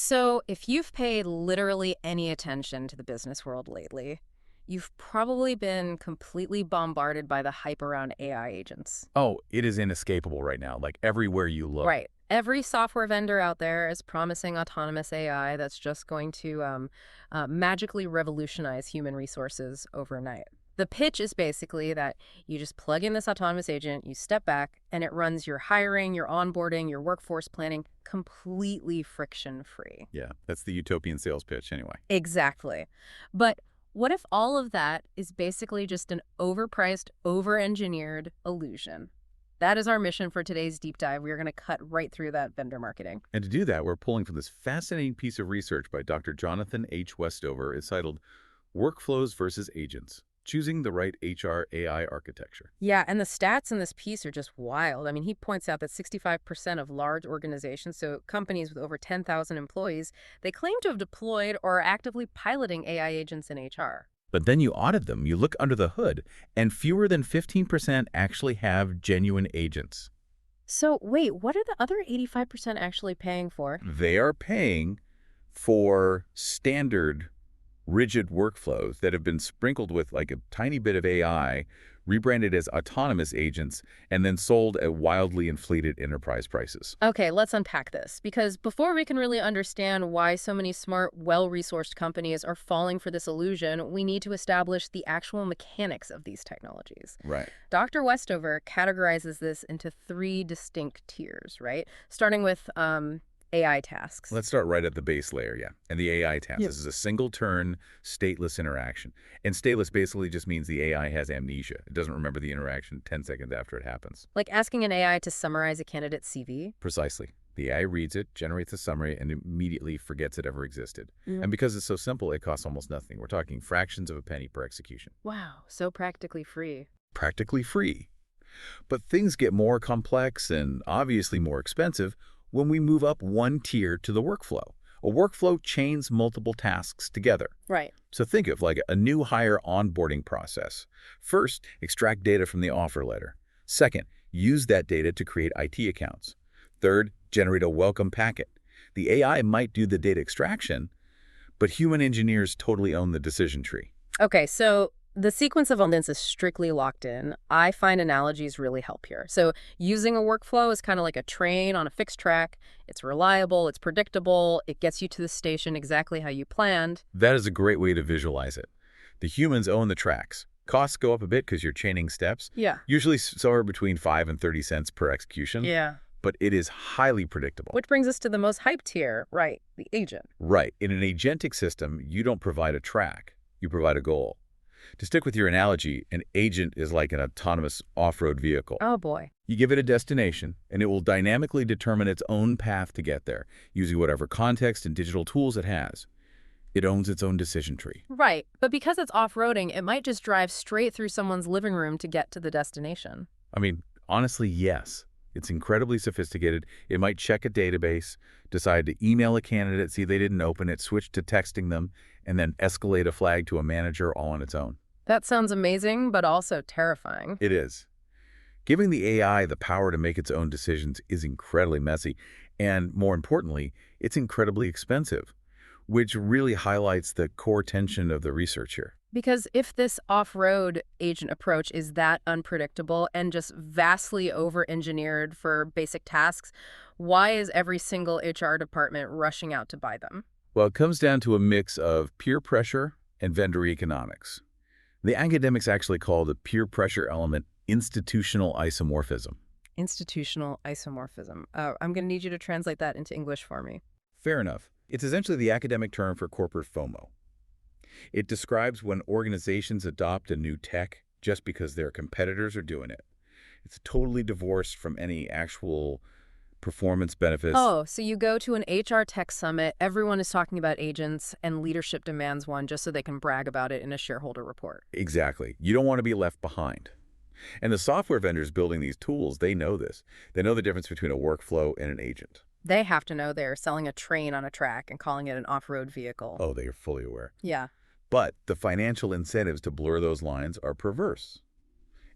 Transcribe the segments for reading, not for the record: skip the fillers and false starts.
So, if you've paid literally any attention to the business world lately, you've probably been completely bombarded by the hype around AI agents. Oh, it is inescapable right now, like everywhere you look. Right. Every software vendor out there is promising autonomous AI that's just going to magically revolutionize human resources overnight. The pitch is basically that you just plug in this autonomous agent, you step back, and it runs your hiring, your onboarding, your workforce planning completely friction free. Yeah, that's the utopian sales pitch anyway. Exactly. But what if all of that is basically just an overpriced, over-engineered illusion? That is our mission for today's deep dive. We are going to cut right through that vendor marketing. And to do that, we're pulling from this fascinating piece of research by Dr. Jonathan H. Westover. It's titled Workflows versus Agents, Choosing the Right HR AI Architecture. Yeah, and the stats in this piece are just wild. I mean, he points out that 65% of large organizations, so companies with over 10,000 employees, they claim to have deployed or are actively piloting AI agents in HR. But then you audit them, you look under the hood, and fewer than 15% actually have genuine agents. So wait, what are the other 85% actually paying for? They are paying for standard rigid workflows that have been sprinkled with like a tiny bit of AI, rebranded as autonomous agents, and then sold at wildly inflated enterprise prices. Okay, let's unpack this, because before we can really understand why so many smart, well-resourced companies are falling for this illusion, we need to establish the actual mechanics of these technologies. Right. Dr. Westover categorizes this into three distinct tiers, right? Starting with AI tasks. Let's start right at the base layer, yeah. And the AI task. Yep. This is a single-turn, stateless interaction. And stateless basically just means the AI has amnesia. It doesn't remember the interaction 10 seconds after it happens. Like asking an AI to summarize a candidate's CV. Precisely. The AI reads it, generates a summary, and immediately forgets it ever existed. Mhm. And because it's so simple, it costs almost nothing. We're talking fractions of a penny per execution. Wow, so practically free. Practically free. But things get more complex and obviously more expensive when we move up one tier to the workflow. A workflow chains multiple tasks together. Right. So think of like a new hire onboarding process. First, extract data from the offer letter. Second, use that data to create IT accounts. Third, generate a welcome packet. The AI might do the data extraction, but human engineers totally own the decision tree. Okay, so the sequence of events is strictly locked in. I find analogies really help here. So using a workflow is kind of like a train on a fixed track. It's reliable, it's predictable, it gets you to the station exactly how you planned. That is a great way to visualize it. The humans own the tracks. Costs go up a bit because you're chaining steps, Yeah. usually somewhere between 5 and 30 cents per execution, Yeah. but it is highly predictable. Which brings us to the most hyped tier, right? The agent. Right. In an agentic system, you don't provide a track. You provide a goal. To stick with your analogy, an agent is like an autonomous off-road vehicle. Oh boy. You give it a destination, and it will dynamically determine its own path to get there, using whatever context and digital tools it has. It owns its own decision tree. Right, but because it's off-roading, it might just drive straight through someone's living room to get to the destination. I mean, honestly, yes. It's incredibly sophisticated. It might check a database, decide to email a candidate, see they didn't open it, switch to texting them, and then escalate a flag to a manager all on its own. That sounds amazing, but also terrifying. It is. Giving the AI the power to make its own decisions is incredibly messy, and more importantly, it's incredibly expensive, which really highlights the core tension of the research here. Because if this off-road agent approach is that unpredictable and just vastly over-engineered for basic tasks, why is every single HR department rushing out to buy them? Well, it comes down to a mix of peer pressure and vendor economics. The academics actually call the peer pressure element institutional isomorphism. Institutional isomorphism. I'm going to need you to translate that into English for me. Fair enough. It's essentially the academic term for corporate FOMO. It describes when organizations adopt a new tech just because their competitors are doing it. It's totally divorced from any actual performance benefits. Oh, so you go to an HR tech summit, everyone is talking about agents, and leadership demands one just so they can brag about it in a shareholder report. Exactly. You don't want to be left behind. And the software vendors building these tools, they know this. They know the difference between a workflow and an agent. They have to know they're selling a train on a track and calling it an off-road vehicle. Oh, they are fully aware. Yeah. But the financial incentives to blur those lines are perverse.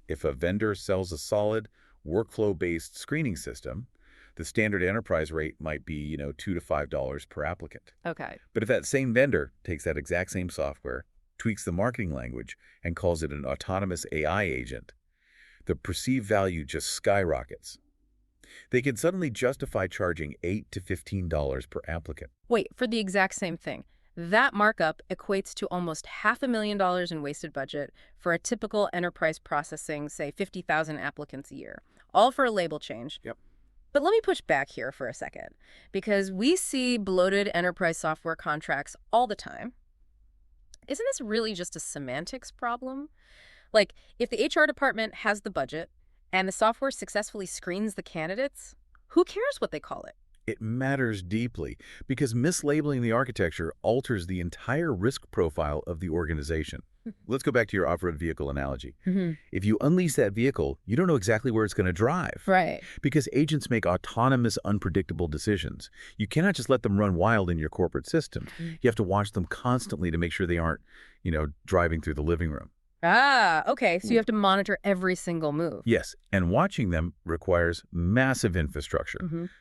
If a vendor sells a solid, workflow-based screening system, The standard enterprise rate might be, $2 to $5 per applicant. Okay. But if that same vendor takes that exact same software, tweaks the marketing language, and calls it an autonomous AI agent, the perceived value just skyrockets. They can suddenly justify charging $8 to $15 per applicant. Wait, for the exact same thing. That markup equates to almost $500,000 in wasted budget for a typical enterprise processing, say, 50,000 applicants a year, all for a label change. Yep. But let me push back here for a second, because we see bloated enterprise software contracts all the time. Isn't this really just a semantics problem? Like, if the HR department has the budget and the software successfully screens the candidates, who cares what they call it? It matters deeply because mislabeling the architecture alters the entire risk profile of the organization. Let's go back to your off-road vehicle analogy. If you unleash that vehicle, you don't know exactly where it's going to drive. Right. Because agents make autonomous, unpredictable decisions. You cannot just let them run wild in your corporate system. You have to watch them constantly to make sure they aren't, driving through the living room. Ah, okay. So you have to monitor every single move. Yes, and watching them requires massive infrastructure.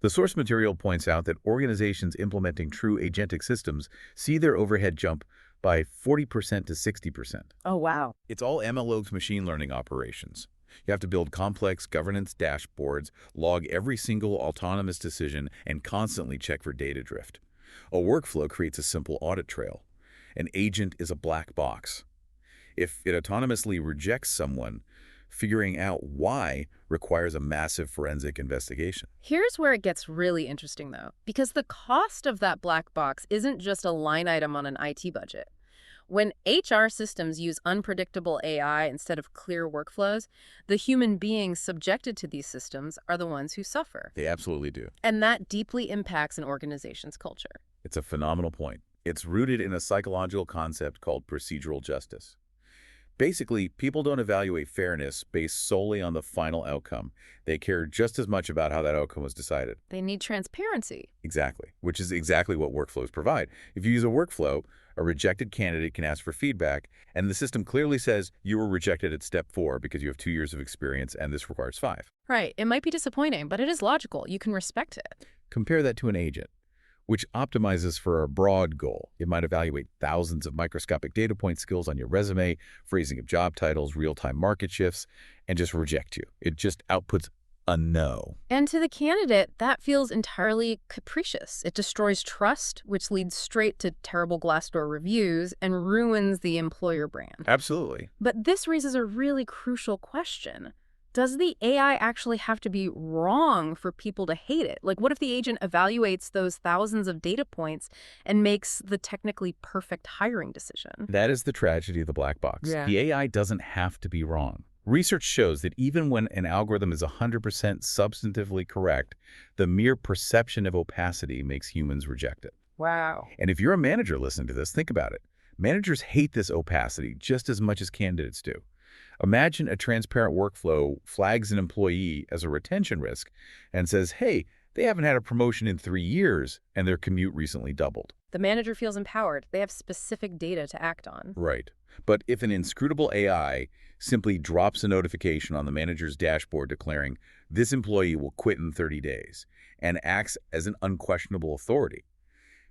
The source material points out that organizations implementing true agentic systems see their overhead jump by 40% to 60%. Oh, wow. It's all MLOps machine learning operations. You have to build complex governance dashboards, log every single autonomous decision, and constantly check for data drift. A workflow creates a simple audit trail. An agent is a black box. If it autonomously rejects someone, figuring out why requires a massive forensic investigation. Here's where it gets really interesting, though, because the cost of that black box isn't just a line item on an IT budget. When HR systems use unpredictable AI instead of clear workflows, the human beings subjected to these systems are the ones who suffer. They absolutely do. And that deeply impacts an organization's culture. It's a phenomenal point. It's rooted in a psychological concept called procedural justice. Basically, people don't evaluate fairness based solely on the final outcome. They care just as much about how that outcome was decided. They need transparency. Exactly, which is exactly what workflows provide. If you use a workflow, a rejected candidate can ask for feedback, and the system clearly says you were rejected at step 4 because you have 2 years of experience and this requires 5. Right. It might be disappointing, but it is logical. You can respect it. Compare that to an agent, which optimizes for a broad goal. It might evaluate thousands of microscopic data point skills on your resume, phrasing of job titles, real-time market shifts, and just reject you. It just outputs a no. And to the candidate, that feels entirely capricious. It destroys trust, which leads straight to terrible Glassdoor reviews and ruins the employer brand. Absolutely. But this raises a really crucial question. Does the AI actually have to be wrong for people to hate it? Like, what if the agent evaluates those thousands of data points and makes the technically perfect hiring decision? That is the tragedy of the black box. Yeah. The AI doesn't have to be wrong. Research shows that even when an algorithm is 100% substantively correct, the mere perception of opacity makes humans reject it. Wow. And if you're a manager listening to this, think about it. Managers hate this opacity just as much as candidates do. Imagine a transparent workflow flags an employee as a retention risk and says, hey, they haven't had a promotion in 3 years and their commute recently doubled. The manager feels empowered. They have specific data to act on. Right. But if an inscrutable AI simply drops a notification on the manager's dashboard declaring this employee will quit in 30 days and acts as an unquestionable authority,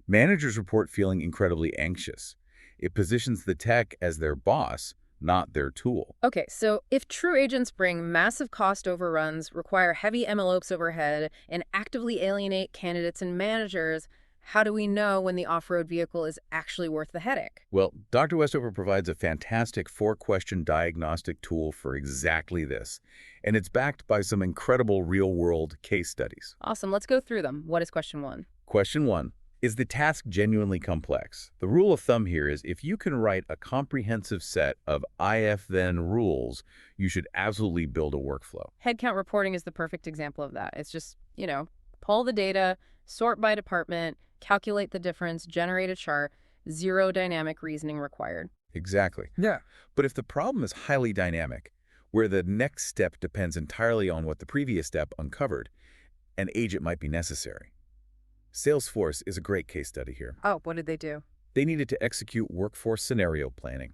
managers report feeling incredibly anxious. It positions the tech as their boss, not their tool. Okay, so if true agents bring massive cost overruns, require heavy MLOps overhead, and actively alienate candidates and managers, how do we know when the off-road vehicle is actually worth the headache? Well, Dr. Westover provides a fantastic 4-question diagnostic tool for exactly this, and it's backed by some incredible real-world case studies. Awesome, let's go through them. What is question 1? Question 1. Is the task genuinely complex? The rule of thumb here is if you can write a comprehensive set of if-then rules, you should absolutely build a workflow. Headcount reporting is the perfect example of that. It's just, pull the data, sort by department, calculate the difference, generate a chart, zero dynamic reasoning required. Exactly. Yeah. But if the problem is highly dynamic, where the next step depends entirely on what the previous step uncovered, an agent might be necessary. Salesforce is a great case study here. Oh, what did they do? They needed to execute workforce scenario planning,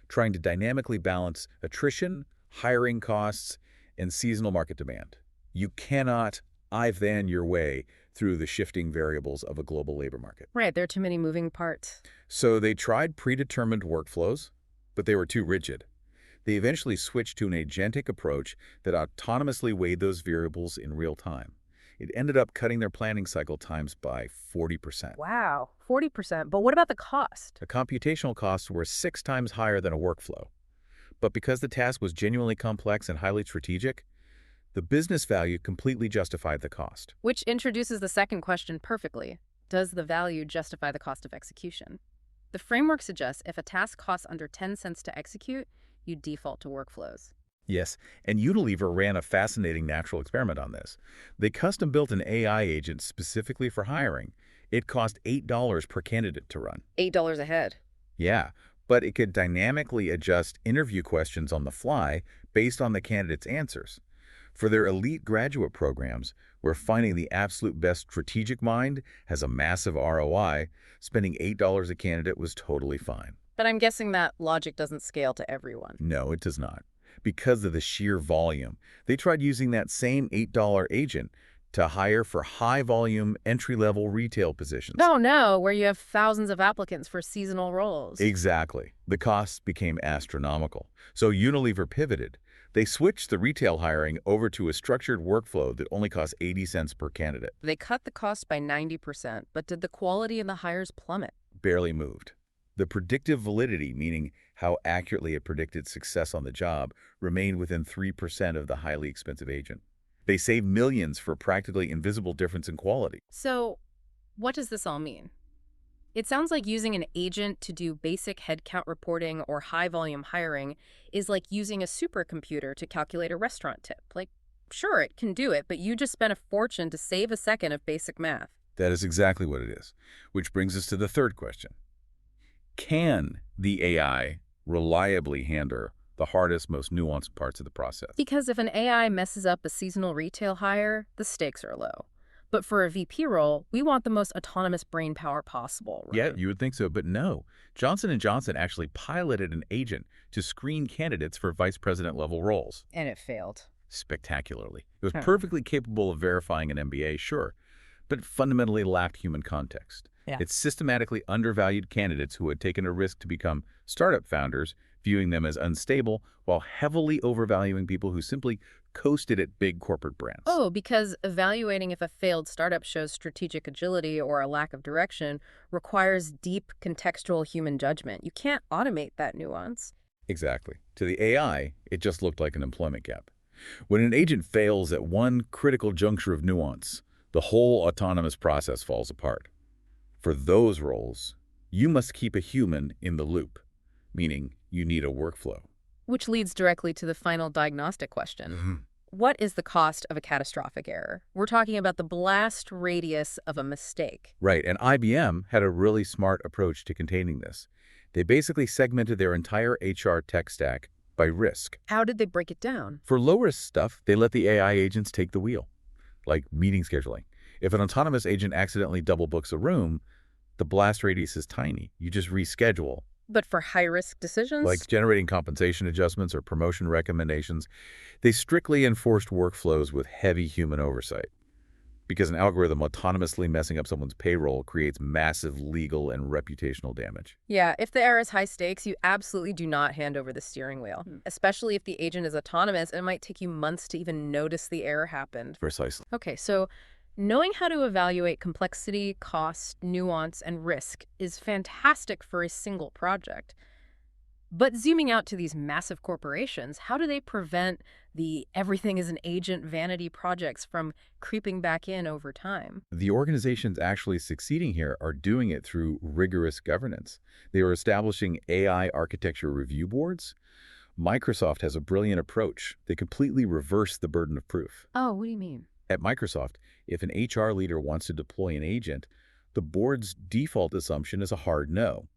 trying to dynamically balance attrition, hiring costs, and seasonal market demand. You cannot I've-then your way through the shifting variables of a global labor market. Right, there are too many moving parts. So they tried predetermined workflows, but they were too rigid. They eventually switched to an agentic approach that autonomously weighed those variables in real time. It ended up cutting their planning cycle times by 40%. Wow, 40%. But what about the cost? The computational costs were 6 times higher than a workflow. But because the task was genuinely complex and highly strategic, the business value completely justified the cost. Which introduces the second question perfectly. Does the value justify the cost of execution? The framework suggests if a task costs under 10 cents to execute, you default to workflows. Yes, and Unilever ran a fascinating natural experiment on this. They custom-built an AI agent specifically for hiring. It cost $8 per candidate to run. $8 a head. Yeah, but it could dynamically adjust interview questions on the fly based on the candidate's answers. For their elite graduate programs, where finding the absolute best strategic mind has a massive ROI, spending $8 a candidate was totally fine. But I'm guessing that logic doesn't scale to everyone. No, it does not. Because of the sheer volume, they tried using that same $8 agent to hire for high-volume, entry-level retail positions. Oh no, where you have thousands of applicants for seasonal roles. Exactly. The costs became astronomical. So Unilever pivoted. They switched the retail hiring over to a structured workflow that only cost 80 cents per candidate. They cut the cost by 90%, but did the quality in the hires plummet? Barely moved. The predictive validity, meaning how accurately it predicted success on the job, remained within 3% of the highly expensive agent. They saved millions for a practically invisible difference in quality. So, what does this all mean? It sounds like using an agent to do basic headcount reporting or high-volume hiring is like using a supercomputer to calculate a restaurant tip. Like, sure, it can do it, but you just spent a fortune to save a second of basic math. That is exactly what it is, which brings us to the third question. Can the AI reliably handle the hardest, most nuanced parts of the process? Because if an AI messes up a seasonal retail hire, the stakes are low. But for a VP role, we want the most autonomous brain power possible, right? Yeah, you would think so, but no. Johnson & Johnson actually piloted an agent to screen candidates for vice president level roles. And it failed. Spectacularly. It was perfectly capable of verifying an MBA, sure, but it fundamentally lacked human context. Yeah. It systematically undervalued candidates who had taken a risk to become startup founders, viewing them as unstable, while heavily overvaluing people who simply coasted at big corporate brands. Oh, because evaluating if a failed startup shows strategic agility or a lack of direction requires deep contextual human judgment. You can't automate that nuance. Exactly. To the AI, it just looked like an employment gap. When an agent fails at one critical juncture of nuance, the whole autonomous process falls apart. For those roles, you must keep a human in the loop, meaning you need a workflow. Which leads directly to the final diagnostic question. What is the cost of a catastrophic error? We're talking about the blast radius of a mistake. Right, and IBM had a really smart approach to containing this. They basically segmented their entire HR tech stack by risk. How did they break it down? For low-risk stuff, they let the AI agents take the wheel, like meeting scheduling. If an autonomous agent accidentally double books a room, the blast radius is tiny. You just reschedule. But for high-risk decisions? Like generating compensation adjustments or promotion recommendations, they strictly enforced workflows with heavy human oversight. Because an algorithm autonomously messing up someone's payroll creates massive legal and reputational damage. Yeah, if the error is high stakes, you absolutely do not hand over the steering wheel. Especially if the agent is autonomous, it might take you months to even notice the error happened. Precisely. Okay, so knowing how to evaluate complexity, cost, nuance, and risk is fantastic for a single project. But zooming out to these massive corporations, how do they prevent the everything is an agent vanity projects from creeping back in over time? The organizations actually succeeding here are doing it through rigorous governance. They are establishing AI architecture review boards. Microsoft has a brilliant approach. They completely reverse the burden of proof. Oh, what do you mean? At Microsoft, if an HR leader wants to deploy an agent, the board's default assumption is a hard no.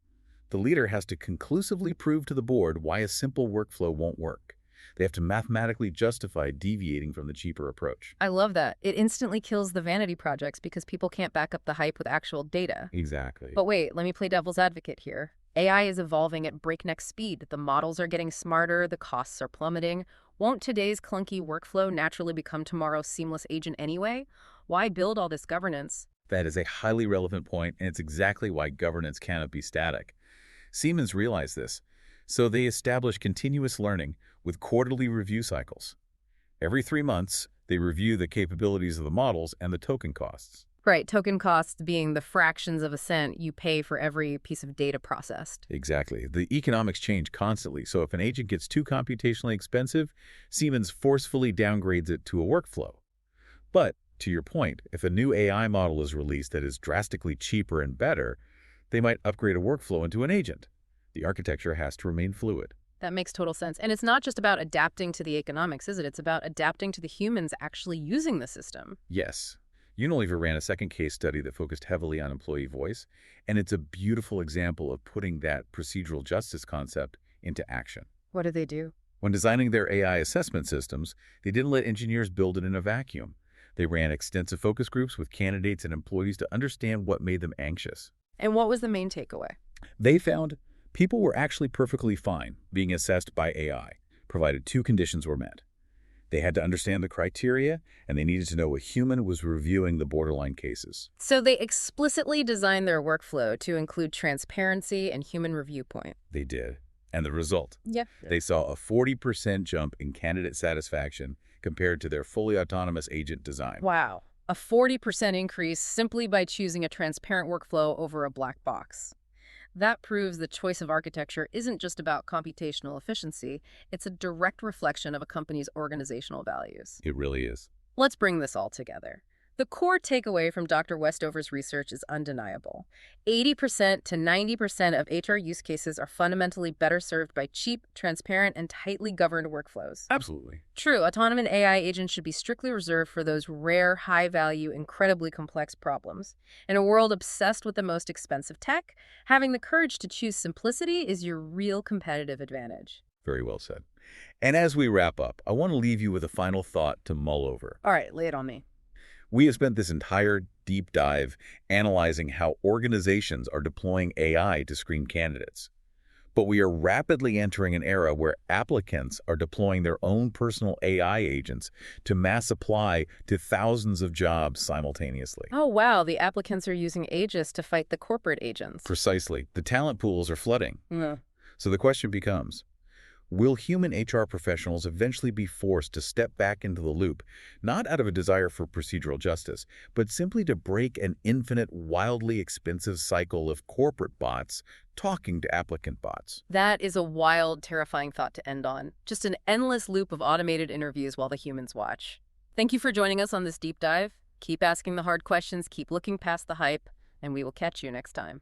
The leader has to conclusively prove to the board why a simple workflow won't work. They have to mathematically justify deviating from the cheaper approach. I love that. It instantly kills the vanity projects because people can't back up the hype with actual data. Exactly. But wait, let me play devil's advocate here. AI is evolving at breakneck speed. The models are getting smarter, the costs are plummeting. Won't today's clunky workflow naturally become tomorrow's seamless agent anyway? Why build all this governance? That is a highly relevant point, and it's exactly why governance cannot be static. Siemens realized this, so they established continuous learning with quarterly review cycles. Every 3 months, they review the capabilities of the models and the token costs. Right, token costs being the fractions of a cent you pay for every piece of data processed. Exactly. The economics change constantly, so if an agent gets too computationally expensive, Siemens forcefully downgrades it to a workflow. But, to your point, if a new AI model is released that is drastically cheaper and better, they might upgrade a workflow into an agent. The architecture has to remain fluid. That makes total sense. And it's not just about adapting to the economics, is it? It's about adapting to the humans actually using the system. Yes. Unilever ran a second case study that focused heavily on employee voice, and it's a beautiful example of putting that procedural justice concept into action. What did they do? When designing their AI assessment systems, they didn't let engineers build it in a vacuum. They ran extensive focus groups with candidates and employees to understand what made them anxious. And what was the main takeaway? They found people were actually perfectly fine being assessed by AI, provided two conditions were met. They had to understand the criteria, and they needed to know a human was reviewing the borderline cases. So they explicitly designed their workflow to include transparency and human review point. They did. And the result? Yeah. They saw a 40% jump in candidate satisfaction compared to their fully autonomous agent design. Wow. A 40% increase simply by choosing a transparent workflow over a black box. That proves the choice of architecture isn't just about computational efficiency, it's a direct reflection of a company's organizational values. It really is. Let's bring this all together. The core takeaway from Dr. Westover's research is undeniable. 80% to 90% of HR use cases are fundamentally better served by cheap, transparent, and tightly governed workflows. Absolutely. True, autonomous AI agents should be strictly reserved for those rare, high-value, incredibly complex problems. In a world obsessed with the most expensive tech, having the courage to choose simplicity is your real competitive advantage. Very well said. And as we wrap up, I want to leave you with a final thought to mull over. All right, lay it on me. We have spent this entire deep dive analyzing how organizations are deploying AI to screen candidates. But we are rapidly entering an era where applicants are deploying their own personal AI agents to mass apply to thousands of jobs simultaneously. Oh, wow, the applicants are using Aegis to fight the corporate agents. Precisely. The talent pools are flooding. Yeah. So the question becomes, will human HR professionals eventually be forced to step back into the loop, not out of a desire for procedural justice, but simply to break an infinite, wildly expensive cycle of corporate bots talking to applicant bots? That is a wild, terrifying thought to end on. Just an endless loop of automated interviews while the humans watch. Thank you for joining us on this deep dive. Keep asking the hard questions, keep looking past the hype, and we will catch you next time.